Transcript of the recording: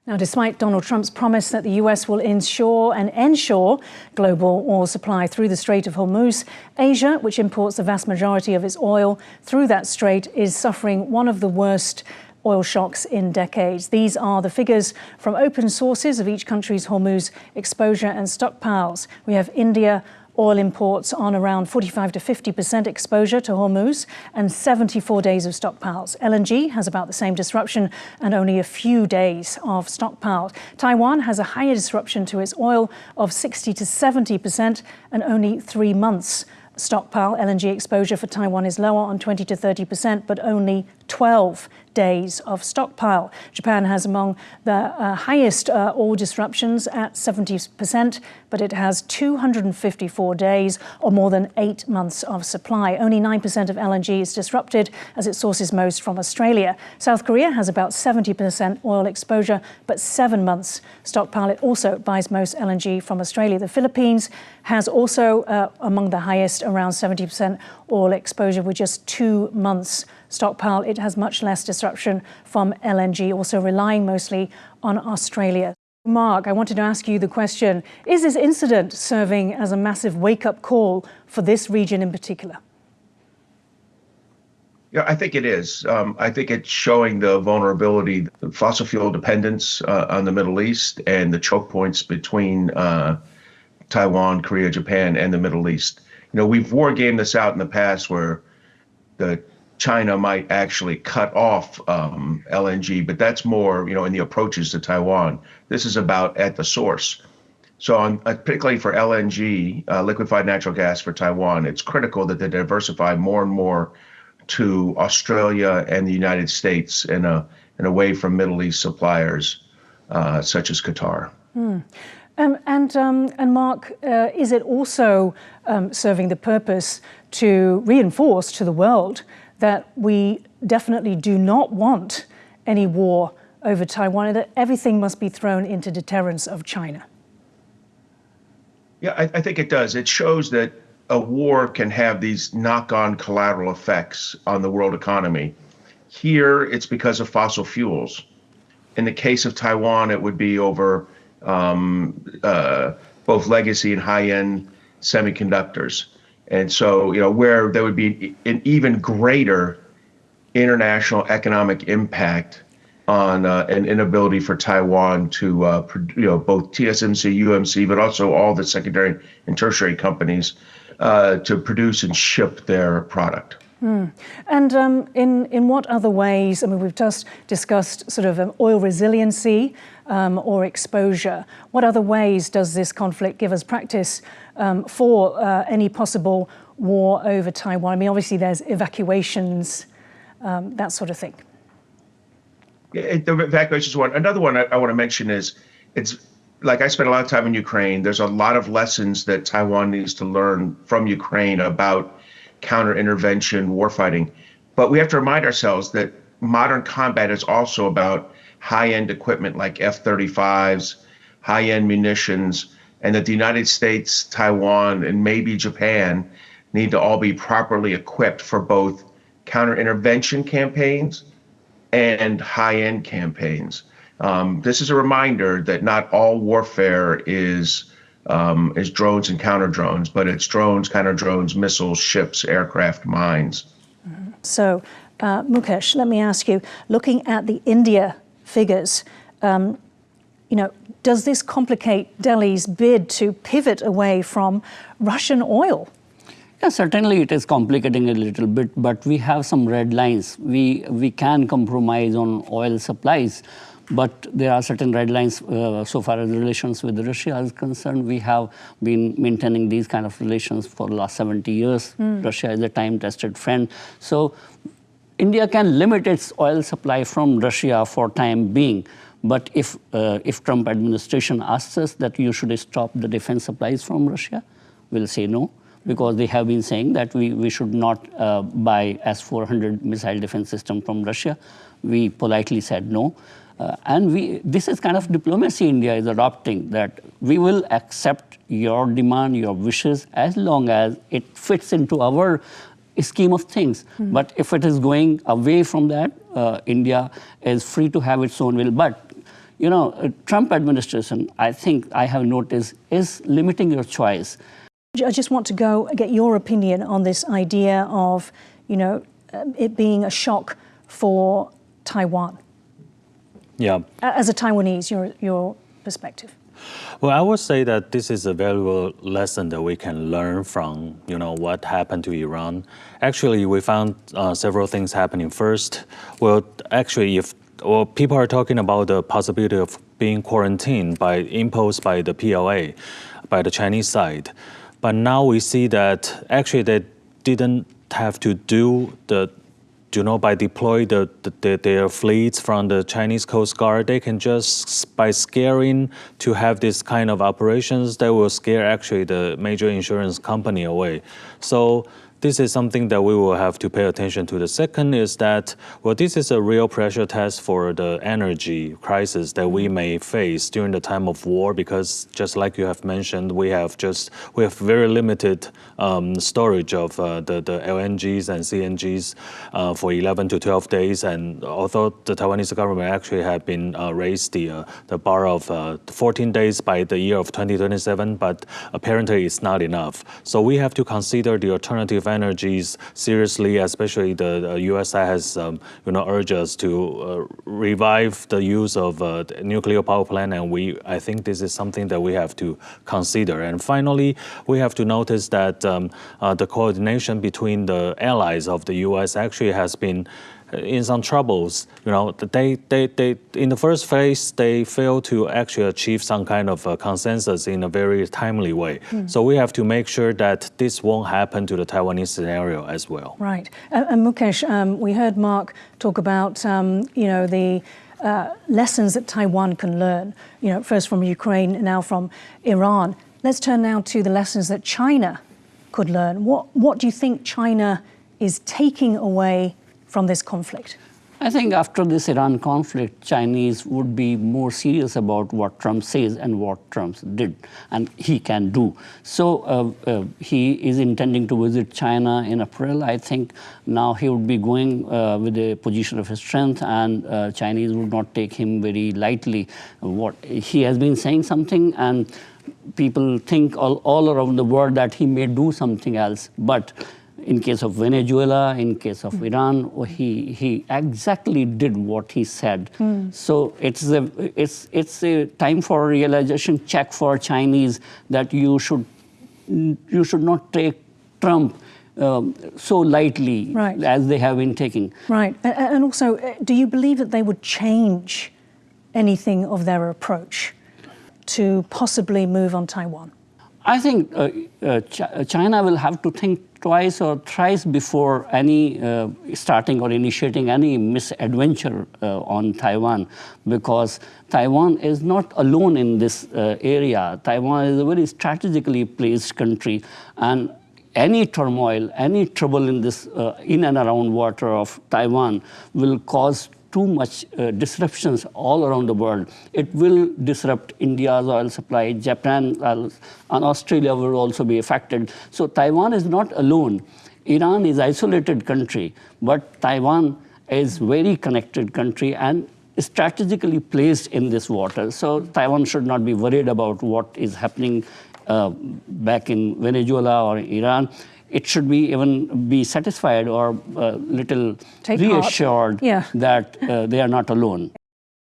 Now, despite Donald Trump's promise that the US will ensure global oil supply through the Strait of Hormuz, Asia, which imports the vast majority of its oil through that strait, is suffering one of the worst oil shocks in decades. These are the figures from open sources of each country's Hormuz exposure and stockpiles. We have India oil imports on around 45 to 50% exposure to Hormuz and 74 days of stockpiles. LNG has about the same disruption and only a few days of stockpiles. Taiwan has a higher disruption to its oil of 60 to 70% and only 3 months stockpile. LNG exposure for Taiwan is lower on 20 to 30%, but only 12 days of stockpile. Japan has among the highest oil disruptions at 70%, but it has 254 days or more than 8 months of supply. Only 9% of LNG is disrupted as it sources most from Australia. South Korea has about 70% oil exposure, but 7 months stockpile. It also buys most LNG from Australia. The Philippines has also among the highest, around 70% oil exposure with just 2 months stockpile. It has much less disruption from LNG, also relying mostly on Australia. Mark, I wanted to ask you the question, is this incident serving as a massive wake-up call for this region in particular? Yeah, I think it is. I think it's showing the vulnerability, the fossil fuel dependence on the Middle East and the choke points between Taiwan, Korea, Japan, and the Middle East. You know, we've war gamed this out in the past where China might actually cut off LNG, but that's more, in the approaches to Taiwan. This is about at the source. So particularly for LNG, liquefied natural gas for Taiwan, it's critical that they diversify more and more to Australia and the United States and away from Middle East suppliers such as Qatar. And Mark, is it also serving the purpose to reinforce to the world that we definitely do not want any war over Taiwan, and that everything must be thrown into deterrence of China? Yeah, I think it does. It shows that a war can have these knock-on collateral effects on the world economy. Here, it's because of fossil fuels. In the case of Taiwan, it would be over both legacy and high-end semiconductors. And so, where there would be an even greater international economic impact on an inability for Taiwan to, both TSMC, UMC, but also all the secondary and tertiary companies to produce and ship their product. And in what other ways, I mean, we've just discussed sort of oil resiliency or exposure. What other ways does this conflict give us practice for any possible war over Taiwan? I mean, obviously there's evacuations, that sort of thing. Yeah, the evacuations is one. Another one I want to mention is, it's like I spent a lot of time in Ukraine. There's a lot of lessons that Taiwan needs to learn from Ukraine about counter-intervention warfighting. But we have to remind ourselves that modern combat is also about high-end equipment like F-35s, high-end munitions, and that the United States, Taiwan, and maybe Japan need to all be properly equipped for both counter-intervention campaigns and high-end campaigns. This is a reminder that not all warfare is drones and counter-drones, but it's drones, counter-drones, missiles, ships, aircraft, mines. So, Mukesh, let me ask you, looking at the India figures, does this complicate Delhi's bid to pivot away from Russian oil? Yeah, certainly it is complicating a little bit, but we have some red lines. We can compromise on oil supplies, but there are certain red lines so far as relations with Russia is concerned. We have been maintaining these kind of relations for the last 70 years. Russia is a time-tested friend. So India can limit its oil supply from Russia for time being. But if Trump administration asks us that you should stop the defense supplies from Russia, we'll say no, because they have been saying that we should not buy S-400 missile defense system from Russia. We politely said no. This is kind of diplomacy India is adopting, that we will accept your demand, your wishes, as long as it fits into our scheme of things. But if it is going away from that, India is free to have its own will. But Trump administration, I think I have noticed, is limiting your choice. I just want to get your opinion on this idea of, it being a shock for Taiwan. Yeah. As a Taiwanese, your perspective. Well, I would say that this is a valuable lesson that we can learn from, what happened to Iran. Actually, we found several things happening. First, actually, people are talking about the possibility of being quarantined imposed by the PLA, by the Chinese side. But now we see that actually they didn't have to do by deploy their fleets from the Chinese Coast Guard. They can just, by scaring to have this kind of operations, they will scare actually the major insurance company away. So this is something that we will have to pay attention to. The second is that, this is a real pressure test for the energy crisis that we may face during the time of war, because just like you have mentioned, we have very limited storage of the LNGs and CNGs for 11 to 12 days. And although the Taiwanese government actually have been raised the bar of 14 days by the year of 2027, but apparently it's not enough. So we have to consider the alternative energies seriously, especially the U.S. has urged us to revive the use of nuclear power plant, and I think this is something that we have to consider. And finally, we have to notice that the coordination between the allies of the U.S. actually has been in some troubles. They in the first phase, they failed to actually achieve some kind of consensus in a very timely way. So we have to make sure that this won't happen to the Taiwanese scenario as well. Right. And Mukesh, we heard Mark talk about, the lessons that Taiwan can learn, first from Ukraine, now from Iran. Let's turn now to the lessons that China could learn. What do you think China is taking away from this conflict? I think after this Iran conflict, Chinese would be more serious about what Trump says and what Trump did and he can do. So he is intending to visit China in April. I think now he would be going with a position of strength, and Chinese would not take him very lightly. He has been saying something, and people think all around the world that he may do something else. But in case of Venezuela, in case of Iran, he exactly did what he said. So it's a time for a realization check for Chinese that you should not take Trump so lightly as they have been taking. Right. And also, do you believe that they would change anything of their approach to possibly move on Taiwan? I think China will have to think twice or thrice before starting or initiating any misadventure on Taiwan, because Taiwan is not alone in this area. Taiwan is a very strategically placed country, and any turmoil, any trouble in this in and around water of Taiwan will cause too much disruptions all around the world. It will disrupt India's oil supply. Japan and Australia will also be affected. So Taiwan is not alone. Iran is an isolated country, but Taiwan is a very connected country and strategically placed in this water. So Taiwan should not be worried about what is happening back in Venezuela or Iran. It should be satisfied or little reassured that they are not alone.